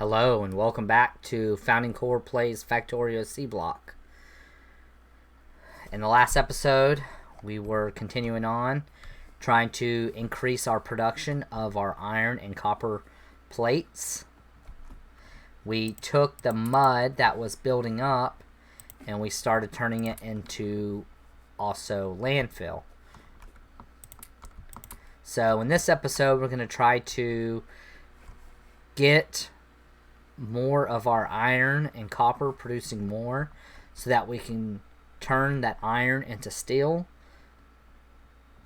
Hello and welcome back to Founding Core Plays Factorio Seablock. In the last episode, we were continuing on, trying to increase our production of our iron and copper plates. We took the mud that was building up and we started turning it into also landfill. So in this episode, we're going to try to get more of our iron and copper, producing more, so that we can turn that iron into steel,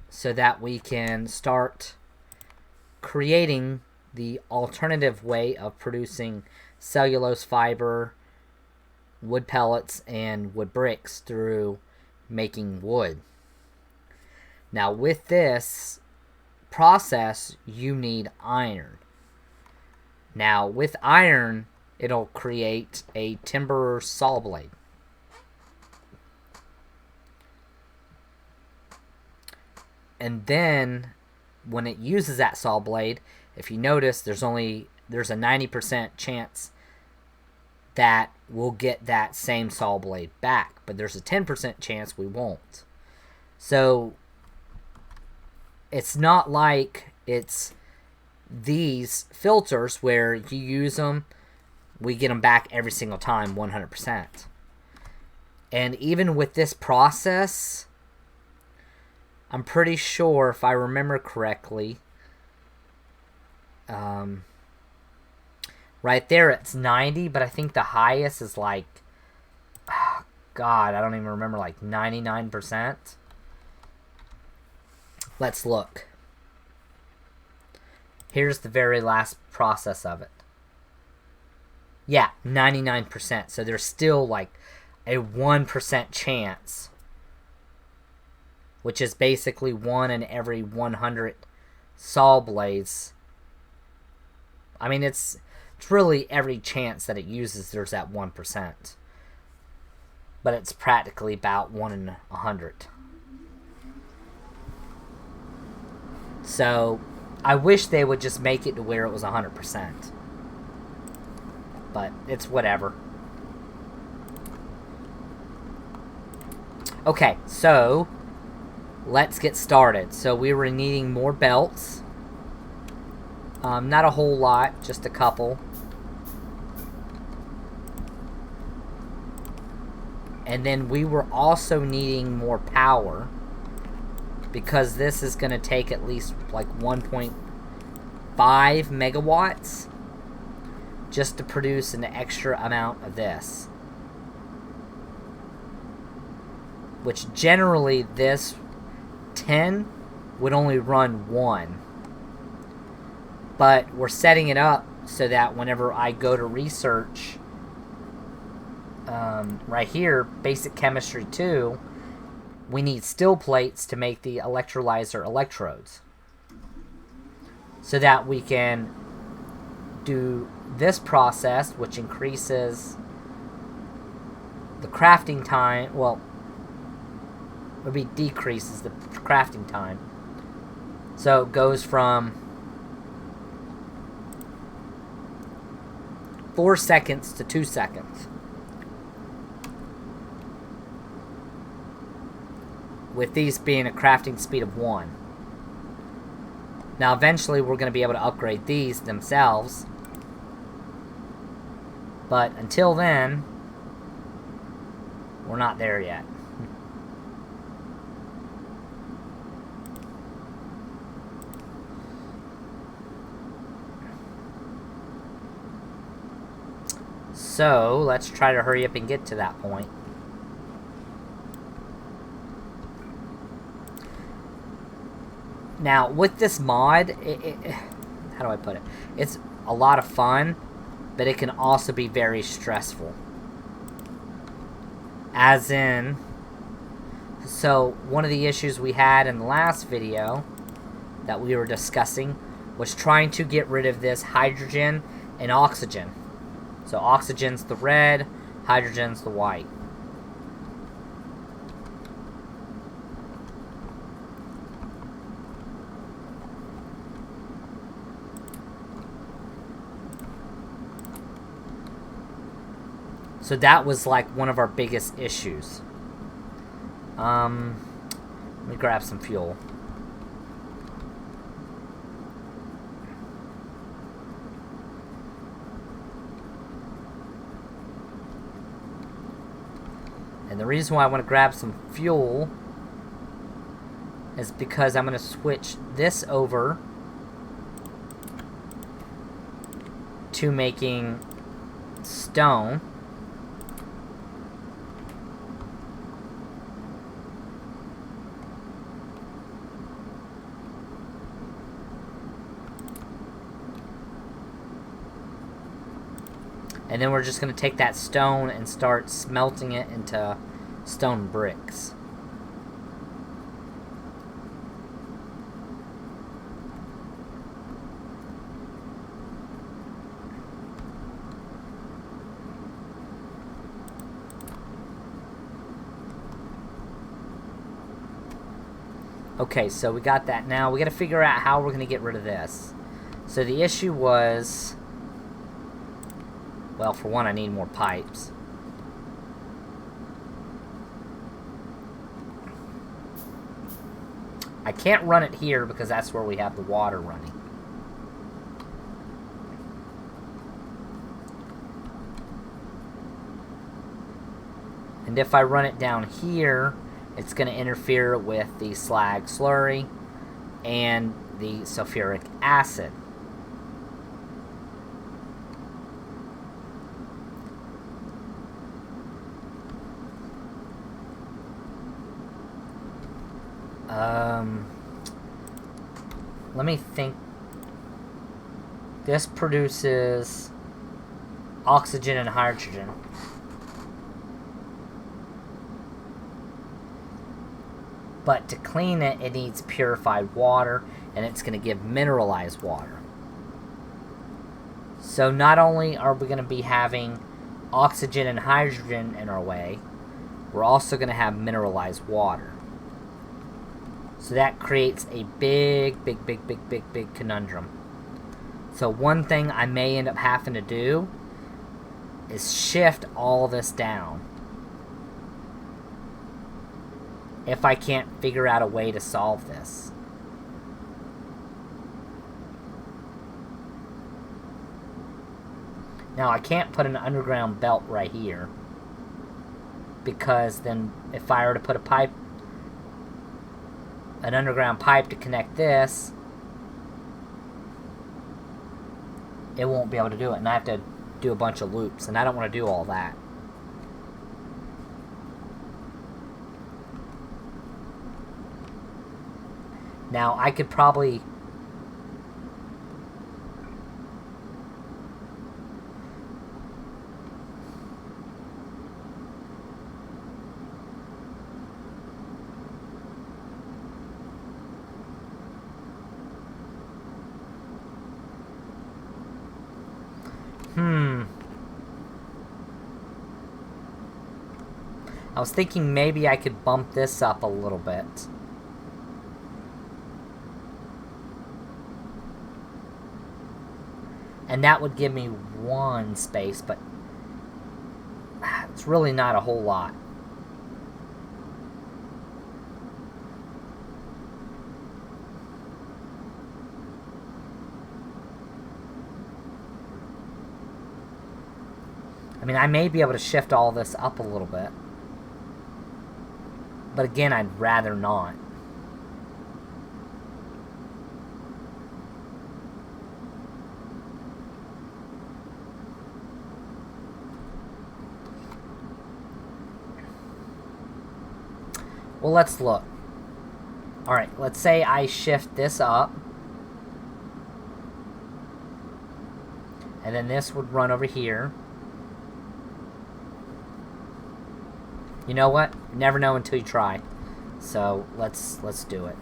so that we can start creating the alternative way of producing cellulose fiber, wood pellets, and wood bricks through making wood. Now with this process, you need iron. Now, with iron, it'll create a timber saw blade. And then, when it uses that saw blade, if you notice, there's a 90% chance that we'll get that same saw blade back. But there's a 10% chance we won't. So, it's not like it's these filters where you use them, we get them back every single time 100%. And even with this process, I'm pretty sure, if I remember correctly, right there it's 90, but I think the highest is like, God, I don't even remember, like 99%. Let's look. Here's the very last process of it. Yeah, 99%. So there's still like a 1% chance, which is basically 1 in every 100 saw blades. I mean, it's really every chance that it uses, there's that 1%. But it's practically about 1 in 100. So I wish they would just make it to where it was 100%. But it's whatever. Okay, so let's get started. So we were needing more belts. Not a whole lot, just a couple. And then we were also needing more power, because this is going to take at least like 1.5 megawatts just to produce an extra amount of this. Which generally this 10 would only run 1. But we're setting it up so that whenever I go to research, right here, Basic Chemistry 2, we need steel plates to make the electrolyzer electrodes, so that we can do this process, which increases the crafting time. Well, maybe decreases the crafting time. So it goes from 4 seconds to 2 seconds. With these being a crafting speed of 1. Now eventually we're going to be able to upgrade these themselves. But until then, we're not there yet. So let's try to hurry up and get to that point. Now, with this mod, how do I put it? It's a lot of fun, but it can also be very stressful. As in, so one of the issues we had in the last video that we were discussing was trying to get rid of this hydrogen and oxygen. So oxygen's the red, hydrogen's the white. So that was like one of our biggest issues. Let me grab some fuel. And the reason why I want to grab some fuel is because I'm going to switch this over to making stone. And then we're just going to take that stone and start smelting it into stone bricks. Okay, so we got that. Now we got to figure out how we're going to get rid of this. So the issue was, well, for one, I need more pipes. I can't run it here because that's where we have the water running. And if I run it down here, it's going to interfere with the slag slurry and the sulfuric acid. Let me think. This produces oxygen and hydrogen. But to clean it, it needs purified water, and it's going to give mineralized water. So not only are we going to be having oxygen and hydrogen in our way, we're also going to have mineralized water. So that creates a big conundrum. So one thing I may end up having to do is shift all this down, if I can't figure out a way to solve this. Now, I can't put an underground belt right here, because then if I were to put an underground pipe to connect this, it won't be able to do it, and I have to do a bunch of loops, and I don't want to do all that. Now, I could probably I was thinking maybe I could bump this up a little bit. And that would give me one space, but it's really not a whole lot. I mean, I may be able to shift all this up a little bit. But again, I'd rather not. Well, let's look. Alright, let's say I shift this up. And then this would run over here. You know what? You never know until you try. So let's do it.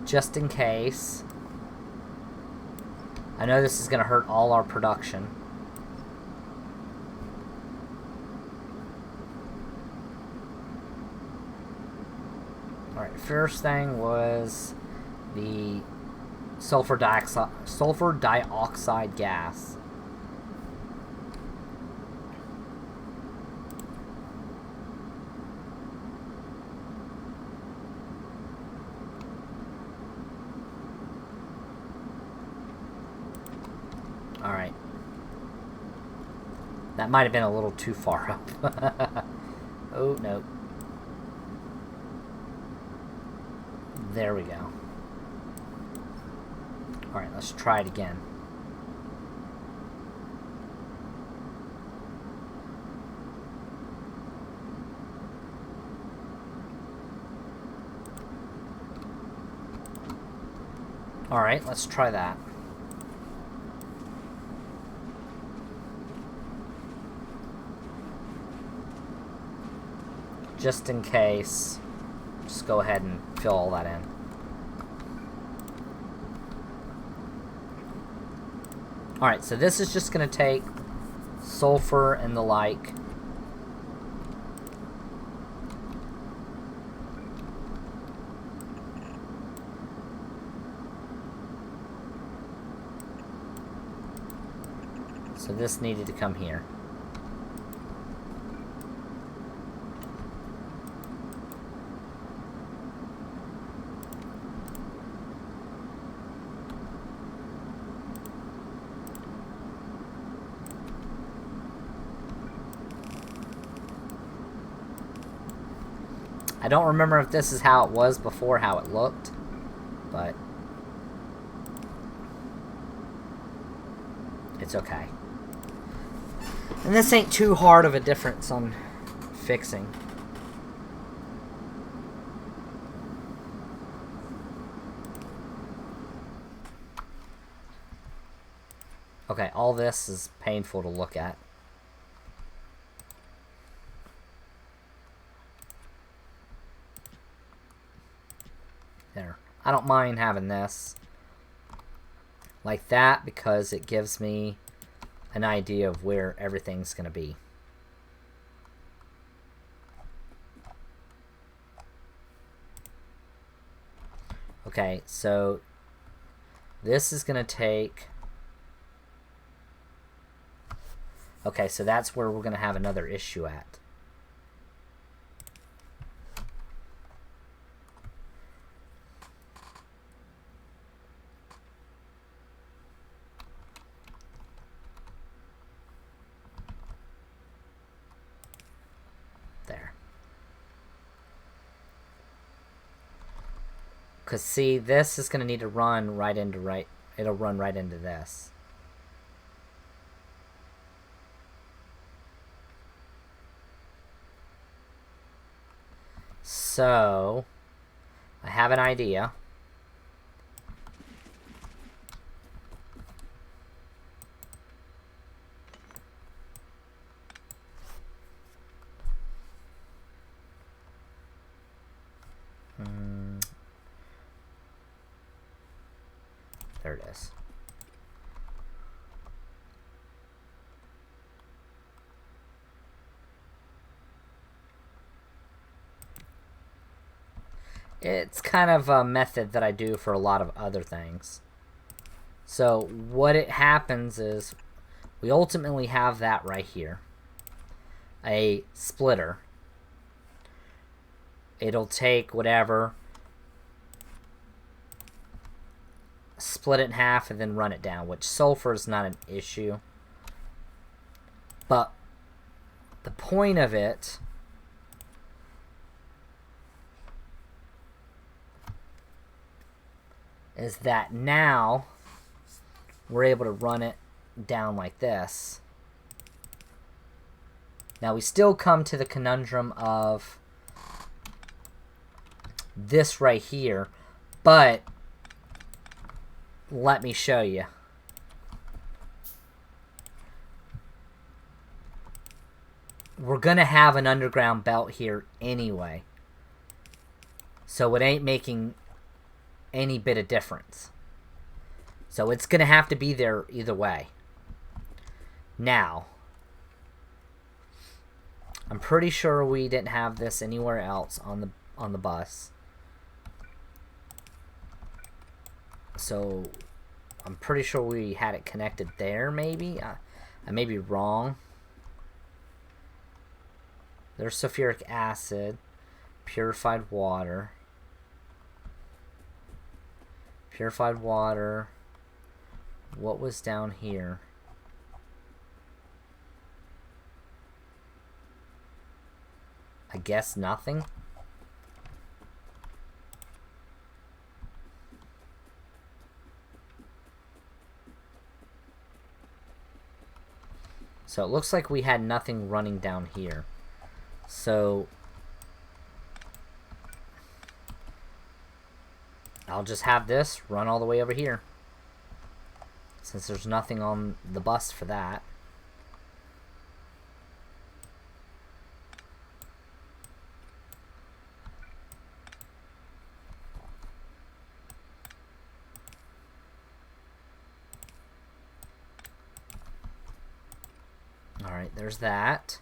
Just in case. I know this is going to hurt all our production. Alright, first thing was the sulfur dioxide gas. Alright. That might have been a little too far up. Oh, no. There we go. Alright, let's try it again. Alright, let's try that. Just in case, just go ahead and fill all that in. Alright, so this is just going to take sulfur and the like. So this needed to come here. I don't remember if this is how it was before, how it looked, but it's okay. And this ain't too hard of a difference on fixing. Okay, all this is painful to look at. There. I don't mind having this like that because it gives me an idea of where everything's going to be. Okay, so this is going to take... Okay, so that's where we're going to have another issue at. Because, see, this is going to need to run right into it'll run right into this. So, I have an idea. There it is. It's kind of a method that I do for a lot of other things. So what it happens is we ultimately have that right here. A splitter. It'll take whatever, split it in half and then run it down, which sulfur is not an issue. But the point of it is that now we're able to run it down like this. Now we still come to the conundrum of this right here, but let me show you. We're gonna have an underground belt here anyway, so it ain't making any bit of difference. So it's going to have to be there either way. Now, I'm pretty sure we didn't have this anywhere else on the bus. So I'm pretty sure we had it connected there, maybe. I may be wrong. There's sulfuric acid, purified water. Purified water. What was down here? I guess nothing. So it looks like we had nothing running down here. So I'll just have this run all the way over here, since there's nothing on the bus for that. Alright, there's that.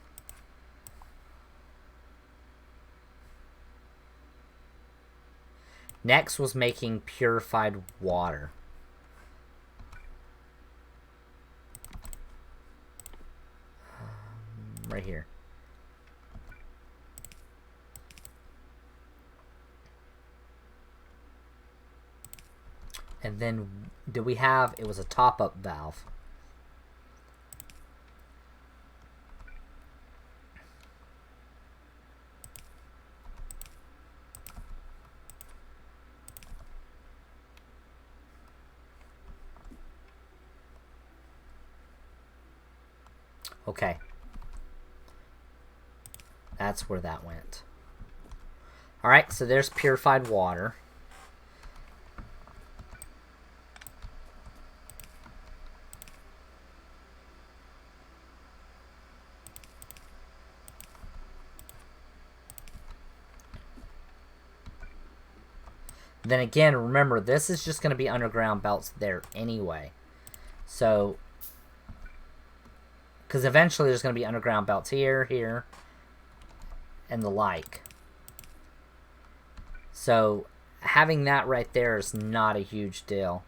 Next was making purified water. Right here. And then, did we have, it was a top-up valve. Okay. That's where that went. Alright, so there's purified water. Then again, remember, this is just going to be underground belts there anyway. So, because eventually there's going to be underground belts here, here, and the like. So, having that right there is not a huge deal.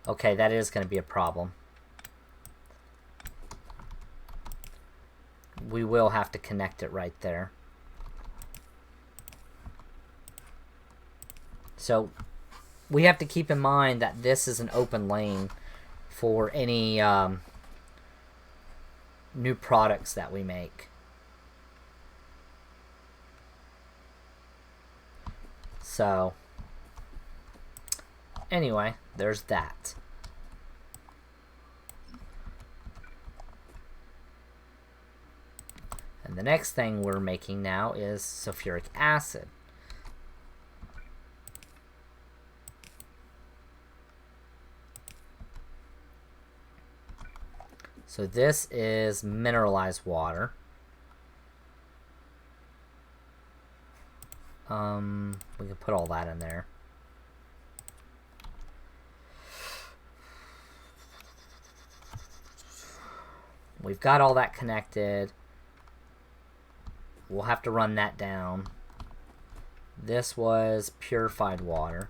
Okay, that is going to be a problem. We will have to connect it right there. So we have to keep in mind that this is an open lane for any new products that we make. So anyway, there's that. And the next thing we're making now is sulfuric acid. So this is mineralized water. We can put all that in there. We've got all that connected. We'll have to run that down. This was purified water.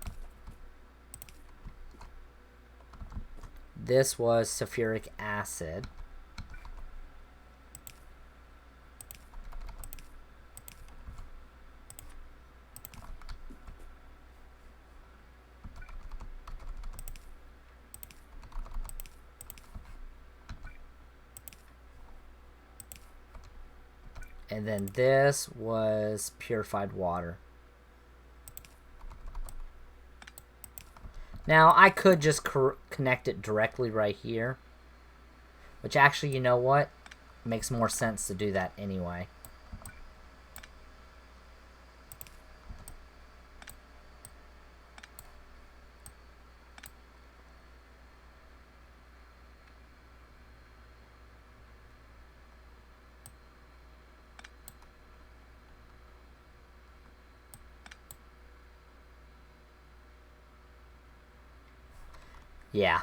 This was sulfuric acid. And then this was purified water. Now, I could just connect it directly right here. Which actually, you know what? Makes more sense to do that anyway. Yeah.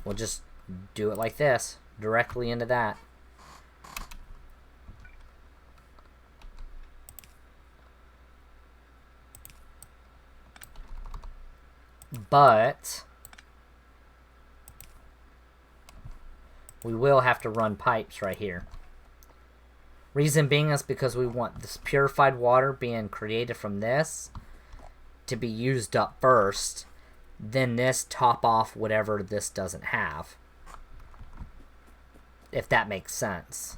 We'll just do it like this. Directly into that. But we will have to run pipes right here. Reason being is because we want this purified water being created from this to be used up first. Then this top off whatever this doesn't have. If that makes sense.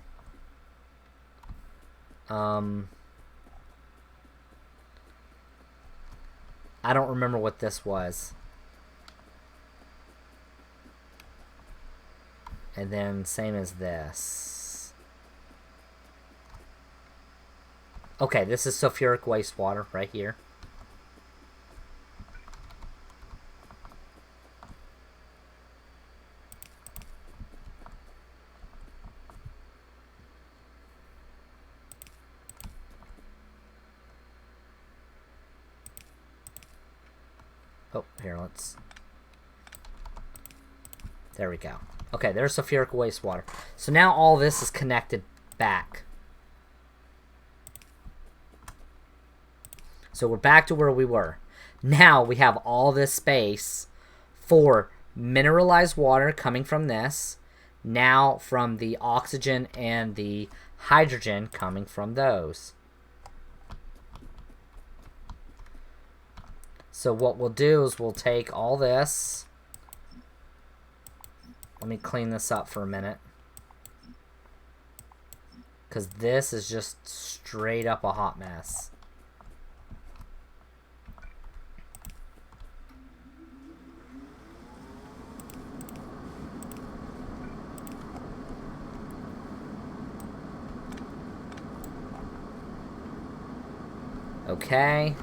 I don't remember what this was. And then same as this. Okay, this is sulfuric wastewater right here. Oh, here, let's... There we go. Okay, there's sulfuric wastewater. So now all this is connected back. So we're back to where we were. Now we have all this space for mineralized water coming from this. Now from the oxygen and the hydrogen coming from those. So what we'll do is we'll take all this. Let me clean this up for a minute. Because this is just straight up a hot mess. Okay.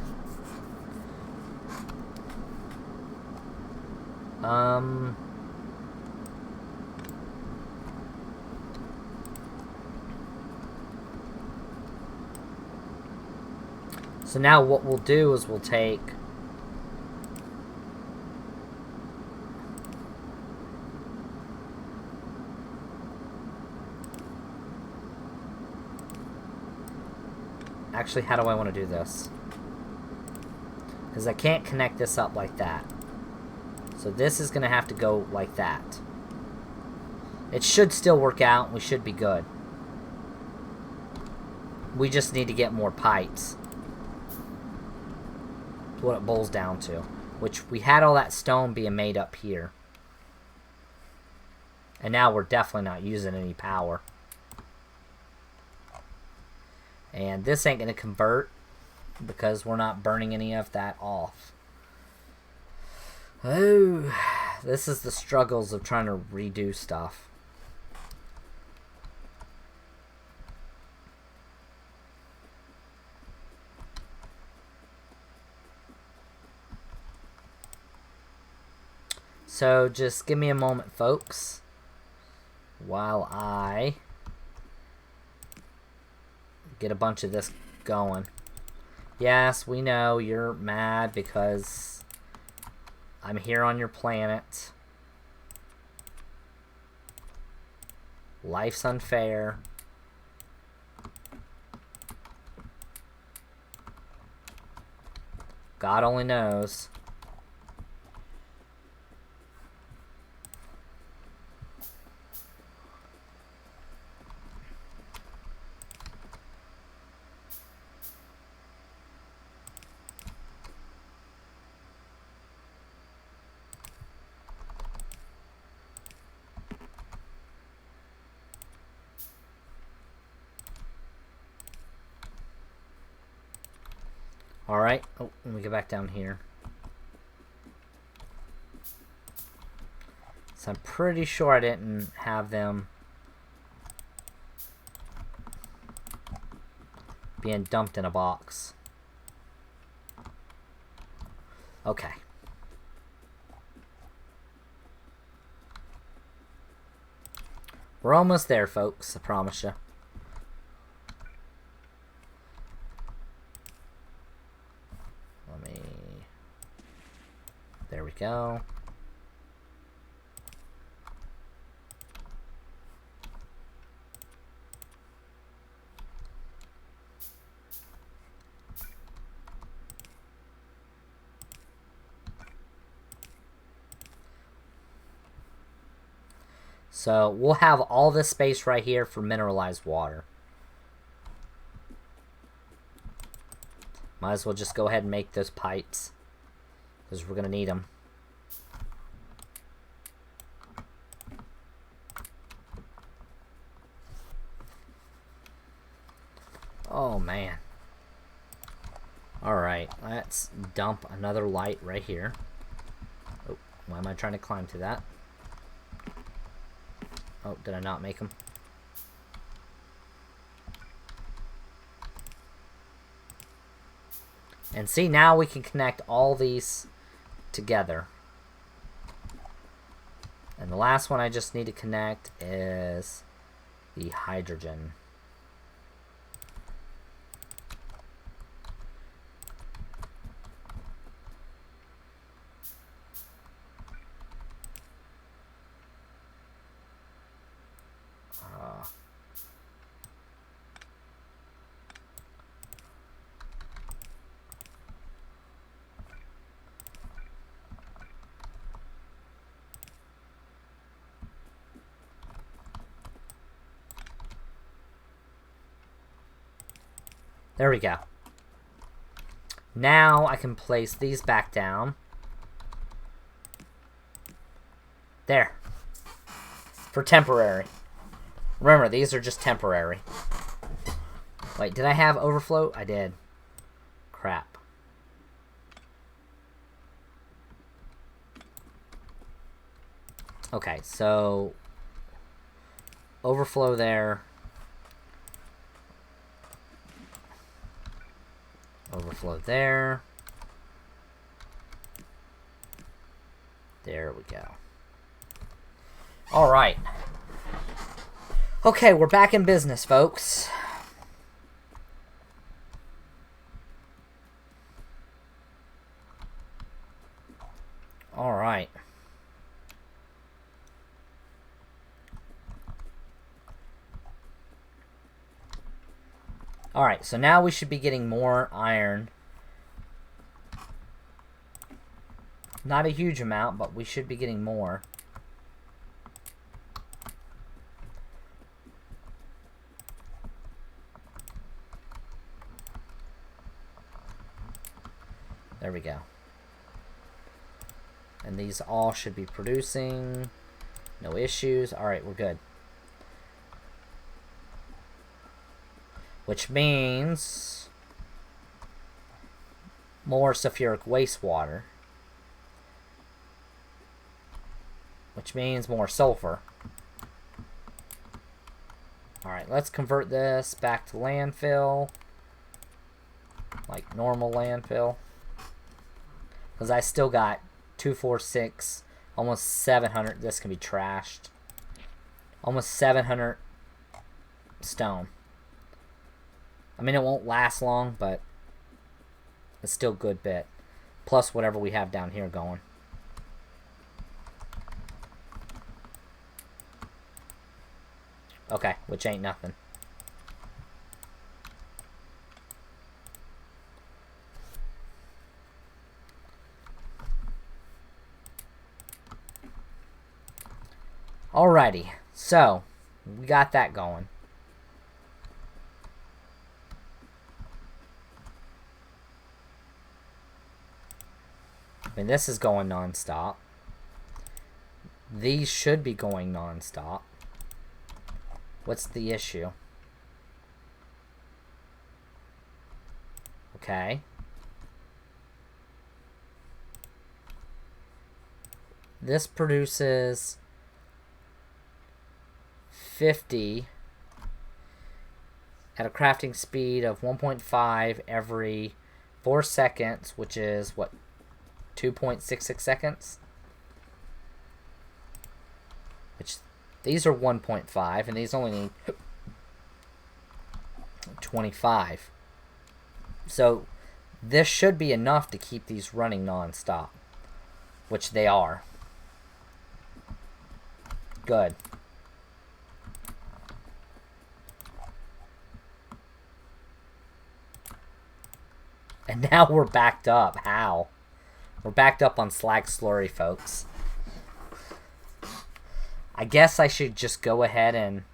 So now what we'll do is we'll take actually, how do I want to do this? Because I can't connect this up like that. So this is going to have to go like that. It should still work out. We should be good. We just need to get more pipes. That's what it boils down to. Which we had all that stone being made up here. And now we're definitely not using any power. And this ain't going to convert because we're not burning any of that off. Oh, this is the struggles of trying to redo stuff. So just give me a moment, folks, while I get a bunch of this going. Yes, we know you're mad because I'm here on your planet. Life's unfair. God only knows. Alright, oh, let me go back down here. So I'm pretty sure I didn't have them being dumped in a box. Okay. We're almost there, folks, I promise you. There we go. So we'll have all this space right here for mineralized water. Might as well just go ahead and make those pipes, because we're going to need them. Oh, man. Alright, let's dump another light right here. Oh, why am I trying to climb to that? Oh, did I not make them? And see, now we can connect all these together. And the last one I just need to connect is the hydrogen. There we go. Now I can place these back down. There. For temporary. Remember, these are just temporary. Wait, did I have overflow? I did. Crap. Okay, so overflow there. Overflow there. There we go. Alright. Okay, we're back in business, folks. Alright. Alright, so now we should be getting more iron. Not a huge amount, but we should be getting more. There we go. And these all should be producing. No issues. Alright, we're good. Which means more sulfuric wastewater. Which means more sulfur. Alright, let's convert this back to landfill. Like normal landfill. Because I still got 246, almost 700. This can be trashed. Almost 700 stone. I mean, it won't last long, but it's still a good bit. Plus whatever we have down here going. Okay, which ain't nothing. Alrighty, so we got that going. I mean, this is going non-stop. These should be going non-stop. What's the issue? Okay. This produces 50 at a crafting speed of 1.5 every 4 seconds, which is what, 2.66 seconds? Which, these are 1.5, and these only need 25. So, this should be enough to keep these running non-stop. which they are. Good. And now we're backed up. How? We're backed up on slag slurry, folks. I guess I should just go ahead and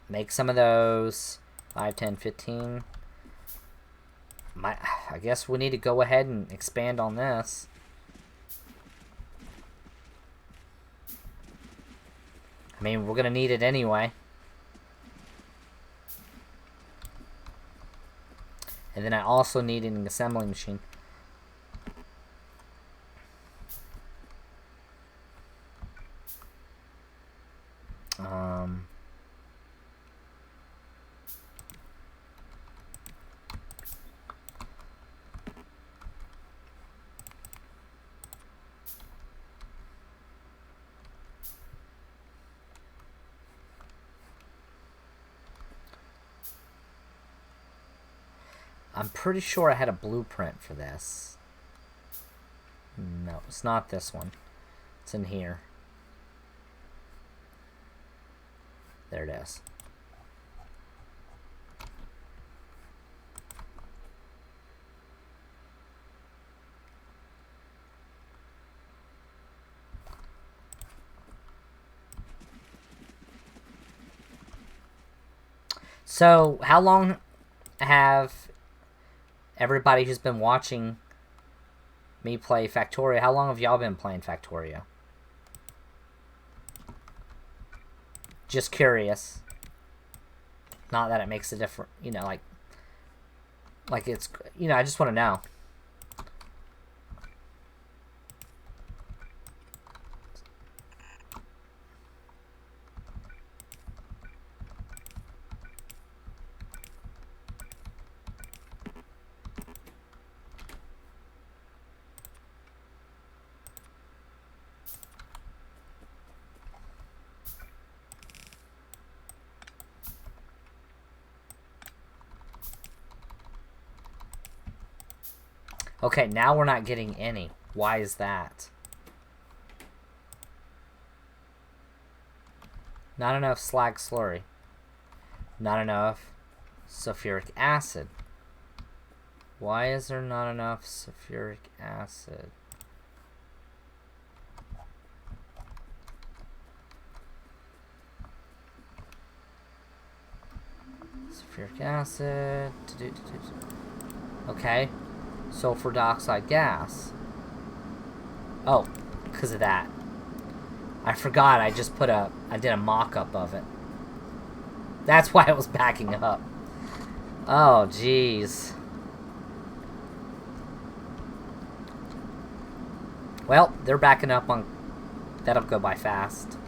make some of those. 5, 10, 15. I guess we need to go ahead and expand on this. I mean, we're going to need it anyway. And then I also need an assembly machine. I'm pretty sure I had a blueprint for this. No, it's not this one. It's in here. There it is. So, how long have everybody who's been watching me play Factorio, how long have y'all been playing Factorio? Just curious. Not that it makes a difference, you know, like it's, you know, I just want to know. Okay, now we're not getting any. Why is that? Not enough slag slurry. Not enough sulfuric acid. Why is there not enough sulfuric acid? Sulfuric acid. Okay. Sulfur dioxide gas. Oh, because of that. I forgot I just I did a mock-up of it. That's why it was backing up. Oh, jeez. Well, they're backing up on... That'll go by fast.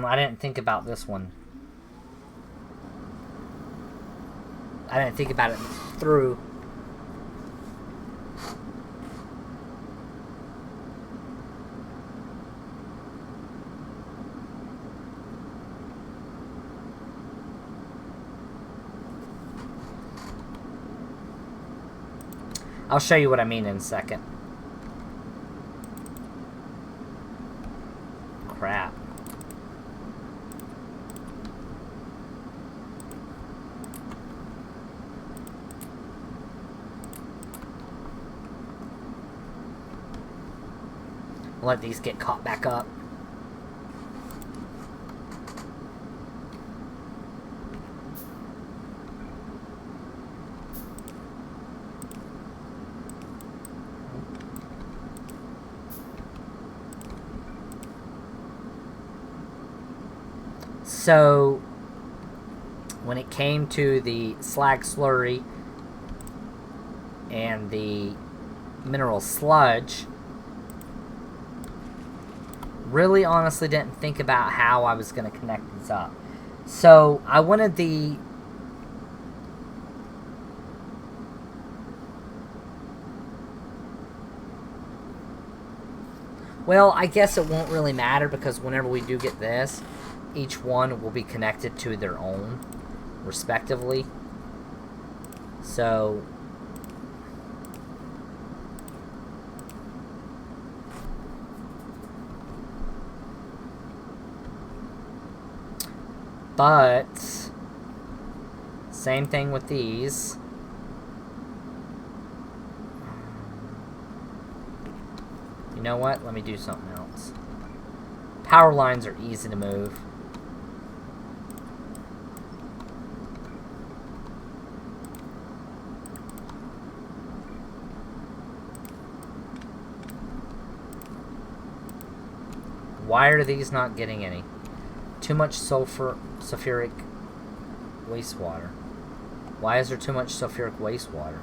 I didn't think about this one. I didn't think about it through. I'll show you what I mean in a second. Crap. Let these get caught back up. So when it came to the slag slurry and the mineral sludge, really honestly didn't think about how I was going to connect these up. So I wanted the well, I guess it won't really matter because whenever we do get this, each one will be connected to their own respectively. So but same thing with these. You know what? Let me do something else. Power lines are easy to move. Why are these not getting any? Too much sulfuric wastewater. Why is there too much sulfuric wastewater?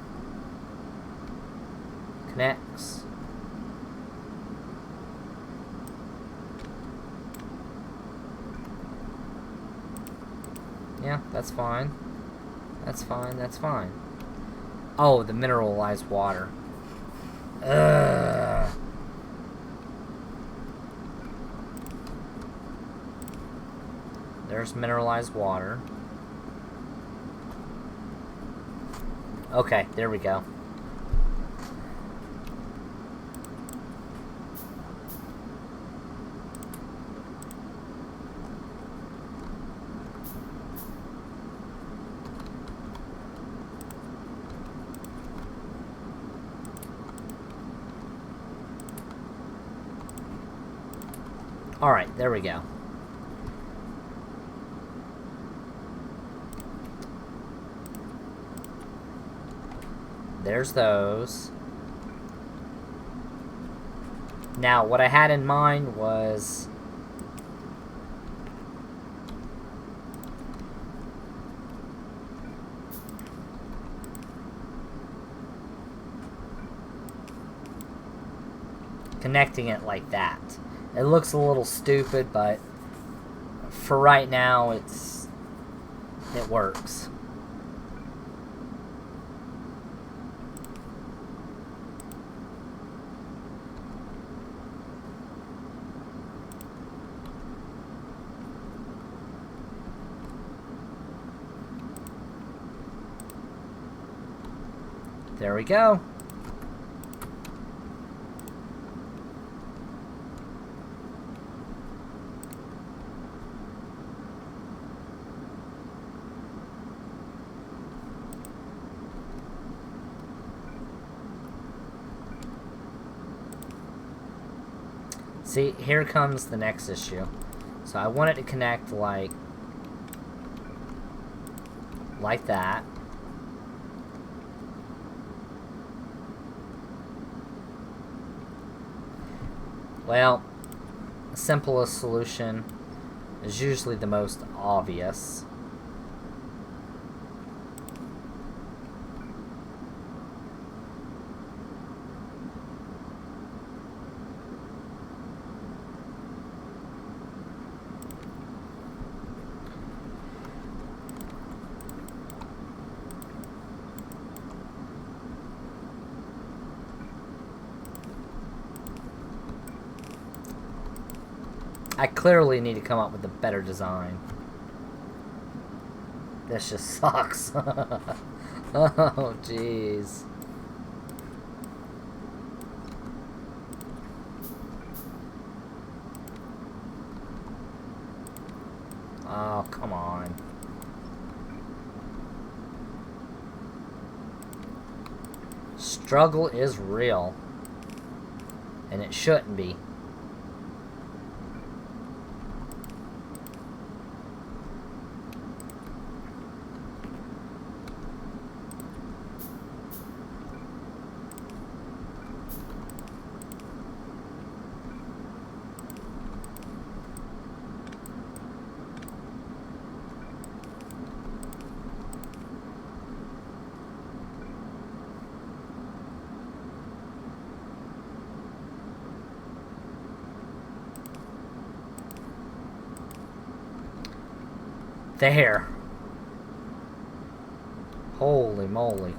Connects. Yeah, that's fine. That's fine, that's fine. Oh, the mineralized water. Ugh. There's mineralized water. Okay, there we go. Alright, there we go. There's those. Now, what I had in mind was connecting it like that. It looks a little stupid, but for right now, it works. There we go. See, here comes the next issue. So I want it to connect like that. Well, the simplest solution is usually the most obvious. I clearly need to come up with a better design. This just sucks. Oh, jeez. Oh, come on. Struggle is real. And it shouldn't be. There. Holy moly.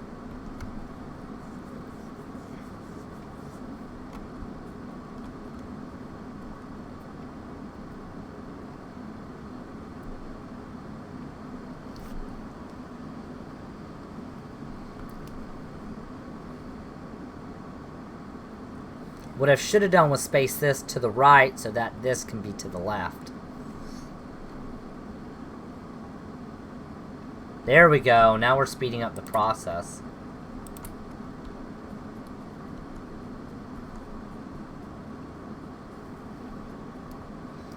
What I should have done was space this to the right so that this can be to the left. There we go. Now we're speeding up the process.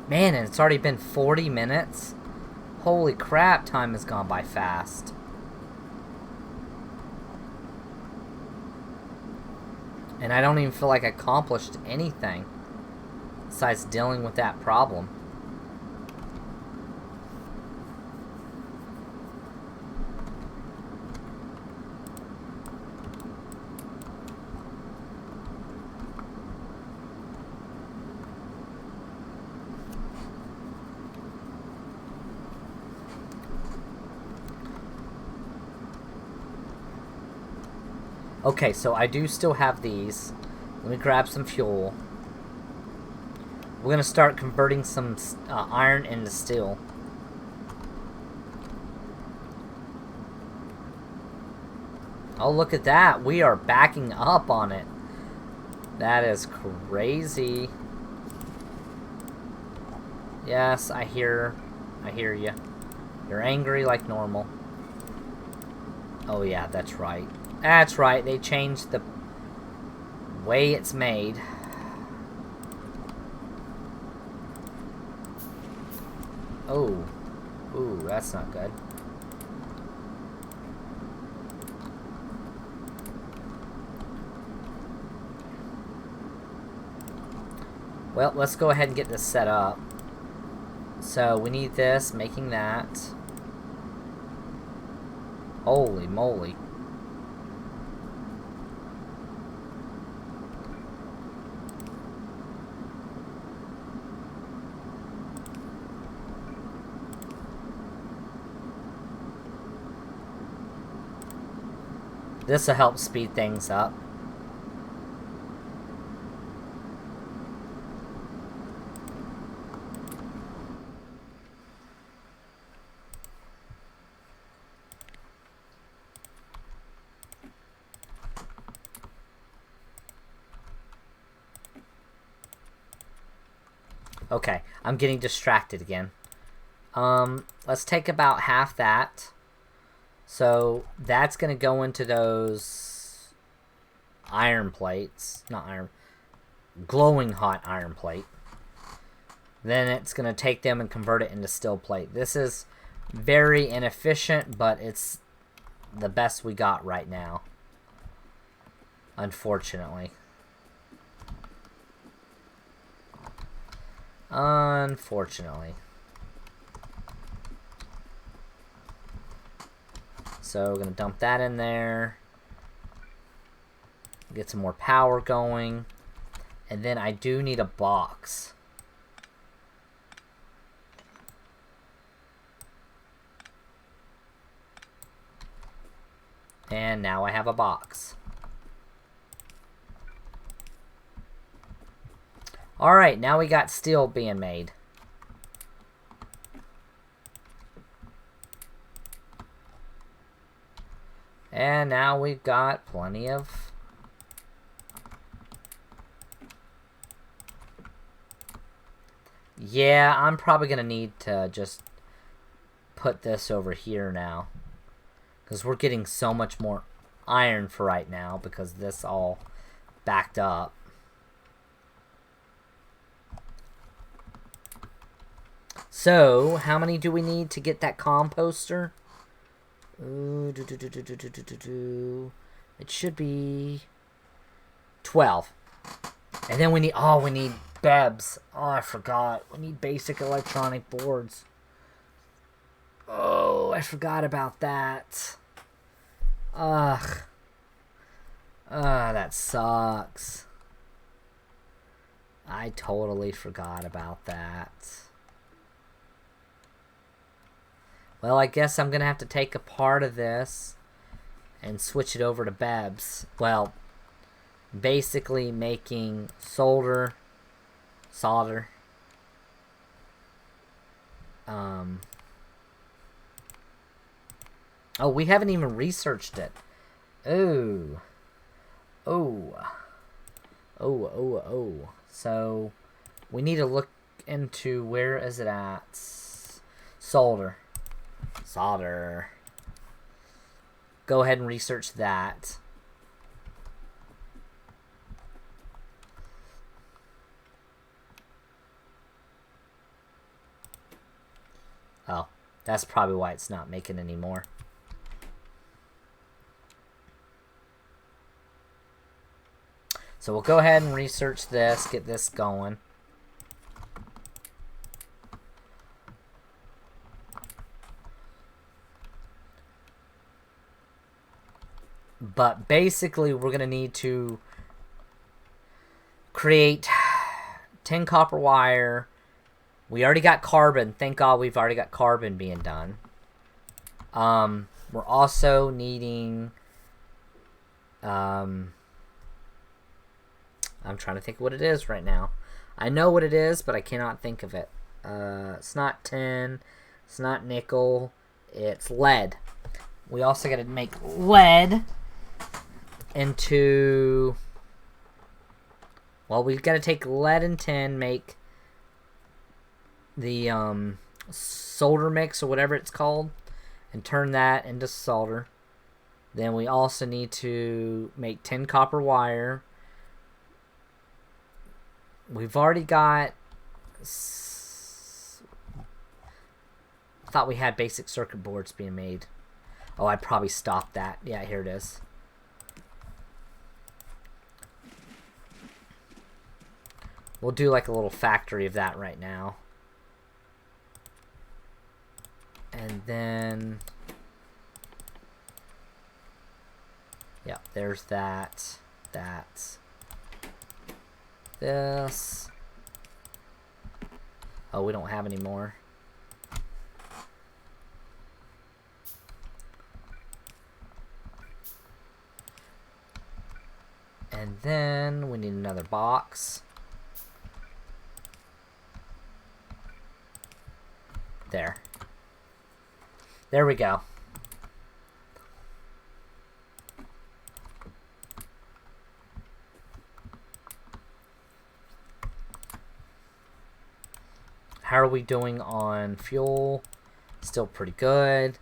Man, and it's already been 40 minutes? Holy crap, time has gone by fast. And I don't even feel like I accomplished anything besides dealing with that problem. Okay, so I do still have these. Let me grab some fuel. We're going to start converting some iron into steel. Oh, look at that. We are backing up on it. That is crazy. Yes, I hear you. You're angry like normal. Oh yeah, that's right. That's right, they changed the way it's made. Oh. Ooh, that's not good. Well, let's go ahead and get this set up. So, we need this, making that. Holy moly. This will help speed things up. Okay, I'm getting distracted again. Let's take about half that. So that's going to go into those iron plates. Not iron. Glowing hot iron plate. Then it's going to take them and convert it into steel plate. This is very inefficient, but it's the best we got right now. Unfortunately. Unfortunately. So we're going to dump that in there. Get some more power going. And then I do need a box. And now I have a box. Alright, now we got steel being made. And now we've got plenty of... Yeah, I'm probably going to need to just put this over here now. Because we're getting so much more iron for right now because this all backed up. So, how many do we need to get that composter? Ooh, it should be 12. And then we need, we need BEBs. Oh, I forgot. We need basic electronic boards. Oh, I forgot about that. Ugh. That sucks. I totally forgot about that. Well, I guess I'm going to have to take a part of this and switch it over to Bebs. Well, basically making solder. Oh, we haven't even researched it. Oh. So, we need to look into, where is it at? Solder. Go ahead and research that. Oh, that's probably why it's not making any more. So we'll go ahead and research this, get this going. But basically, we're going to need to create 10 copper wire. We already got carbon. Thank God we've already got carbon being done. We're also needing... I'm trying to think of what it is right now. I know what it is, but I cannot think of it. It's not tin. It's not nickel. It's lead. We also got to make lead into... Well, we've got to take lead and tin, make the solder mix or whatever it's called, and turn that into solder. Then we also need to make 10 copper wire. We've already got... I thought we had basic circuit boards being made. Oh, I probably stopped that. Yeah, here it is. We'll do like a little factory of that right now. And then... Yeah, there's that. This. Oh, we don't have any more. And then we need another box. There. There we go. How are we doing on fuel? Still pretty good.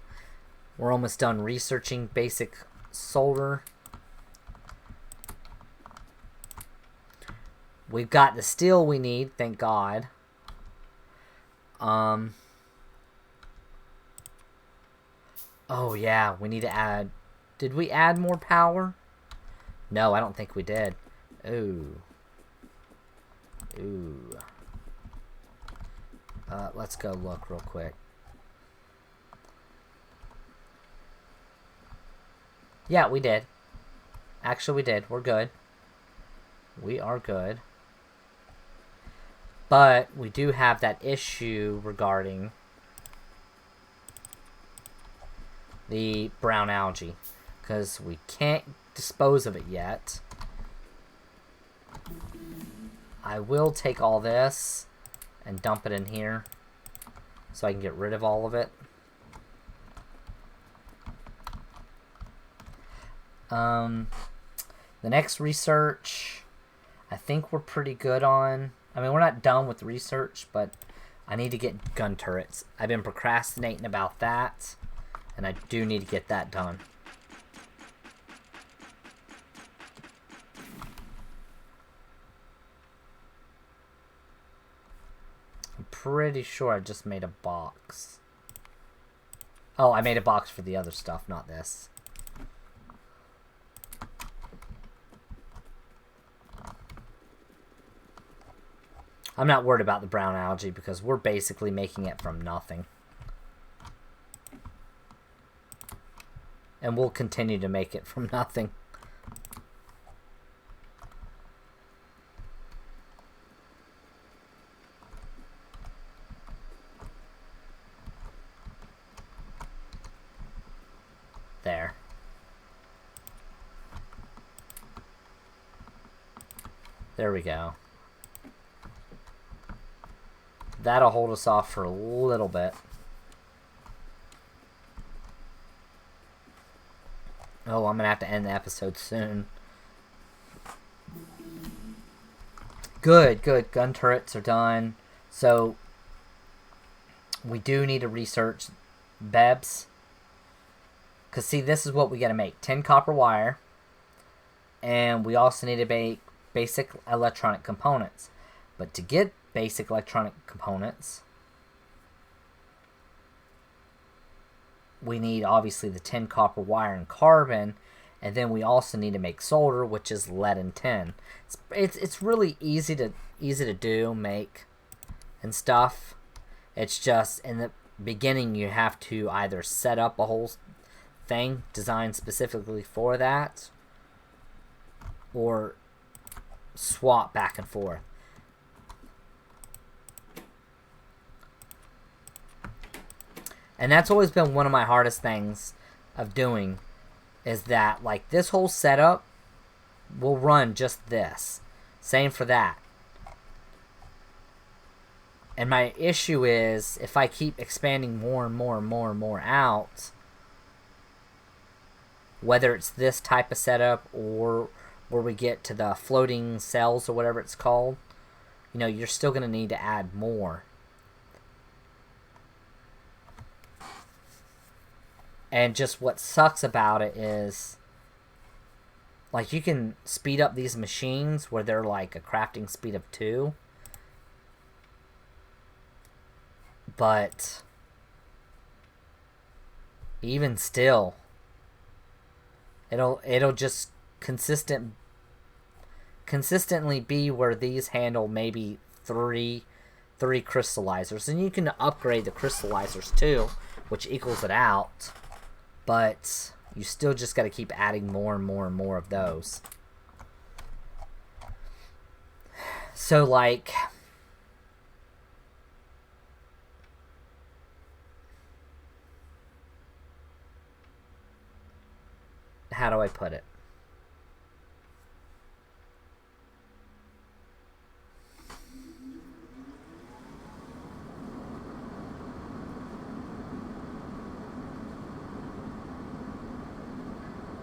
We're almost done researching basic solder. We've got the steel we need, thank God. Oh yeah, we need to add... Did we add more power? No, I don't think we did. Ooh. Let's go look real quick. Yeah, we did. Actually, we did. We're good. We are good. But we do have that issue regarding the brown algae, because we can't dispose of it yet. I will take all this and dump it in here so I can get rid of all of it. The next research, I think we're pretty good on. I mean, we're not done with research, but I need to get gun turrets. I've been procrastinating about that, and I do need to get that done. I'm pretty sure I just made a box. Oh, I made a box for the other stuff, not this. I'm not worried about the brown algae because we're basically making it from nothing. And we'll continue to make it from nothing. There we go. That'll hold us off for a little bit. Oh, I'm going to have to end the episode soon. Good, good. Gun turrets are done. So, we do need to research BEBs. Because, see, this is what we got to make. 10 copper wire. And we also need to make basic electronic components. But to get basic electronic components, we need, obviously, the 10 copper wire and carbon. And then we also need to make solder, which is lead and tin. It's really easy to do, make, and stuff. It's just, in the beginning, you have to either set up a whole thing designed specifically for that, or swap back and forth. And that's always been one of my hardest things of doing, is that, like, this whole setup will run just this. Same for that. And my issue is, if I keep expanding more and more and more and more out, whether it's this type of setup or where we get to the floating cells or whatever it's called, you know, you're still going to need to add more. And just what sucks about it is, like, you can speed up these machines where they're like a crafting speed of 2. But even still, it'll just consistently be where these handle maybe three crystallizers. And you can upgrade the crystallizers too, which equals it out. But you still just got to keep adding more and more and more of those. So, like, how do I put it?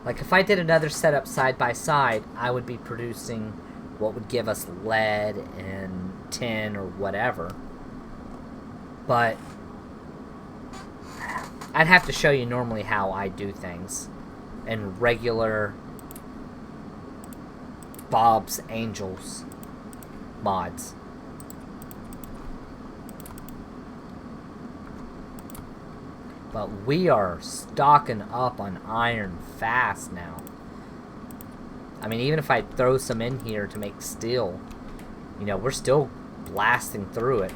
Like, if I did another setup side by side, I would be producing what would give us lead and tin or whatever. But I'd have to show you normally how I do things in regular Bob's Angels mods. But we are stocking up on iron fast now. I mean, even if I throw some in here to make steel, you know, we're still blasting through it.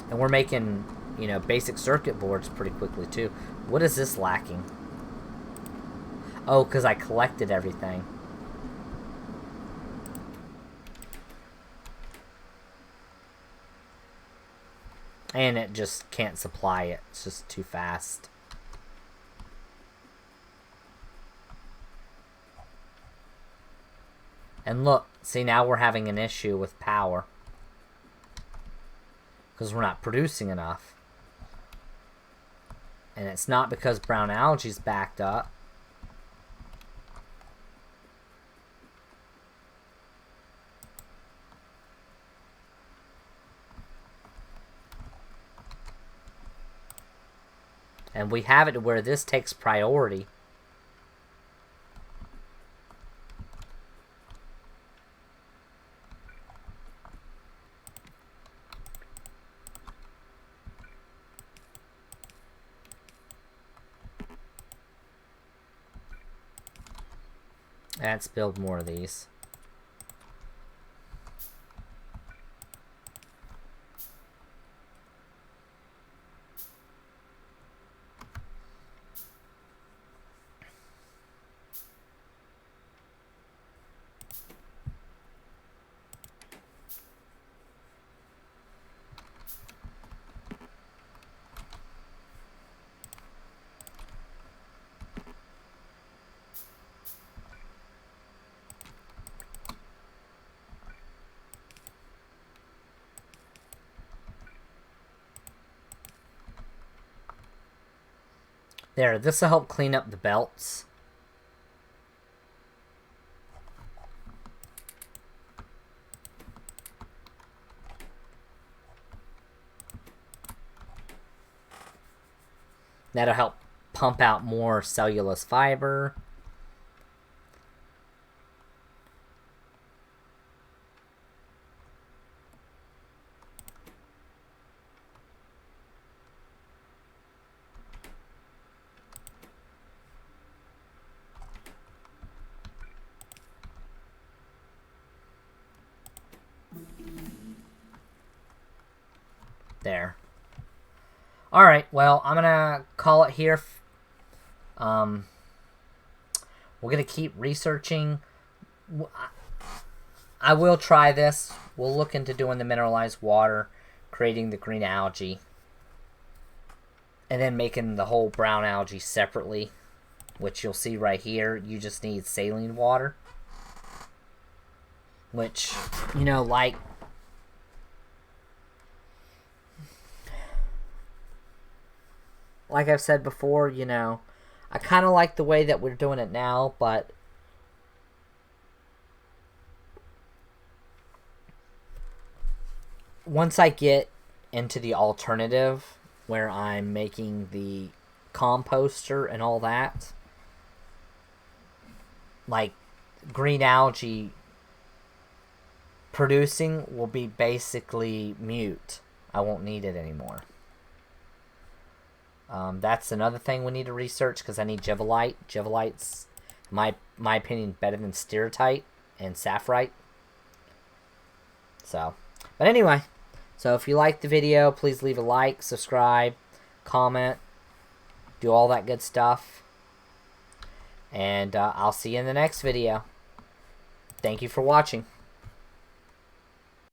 And we're making, you know, basic circuit boards pretty quickly too. What is this lacking? Oh, because I collected everything. And it just can't supply it. It's just too fast. And look, see, now we're having an issue with power. Because we're not producing enough. And it's not because brown algae's backed up. And we have it where this takes priority. Let's build more of these. There, this will help clean up the belts. That'll help pump out more cellulose fiber. There. Alright, well, I'm going to call it here. We're going to keep researching. I will try this. We'll look into doing the mineralized water, creating the green algae, and then making the whole brown algae separately, which you'll see right here. You just need saline water, which, you know, like I've said before, you know, I kind of like the way that we're doing it now, but once I get into the alternative where I'm making the composter and all that, like, green algae producing will be basically mute. I won't need it anymore. That's another thing we need to research, because I need Gevolite. Gevolite's, my opinion, better than Stereotype and Sapphirite. So, but anyway, so if you liked the video, please leave a like, subscribe, comment, do all that good stuff. And I'll see you in the next video. Thank you for watching.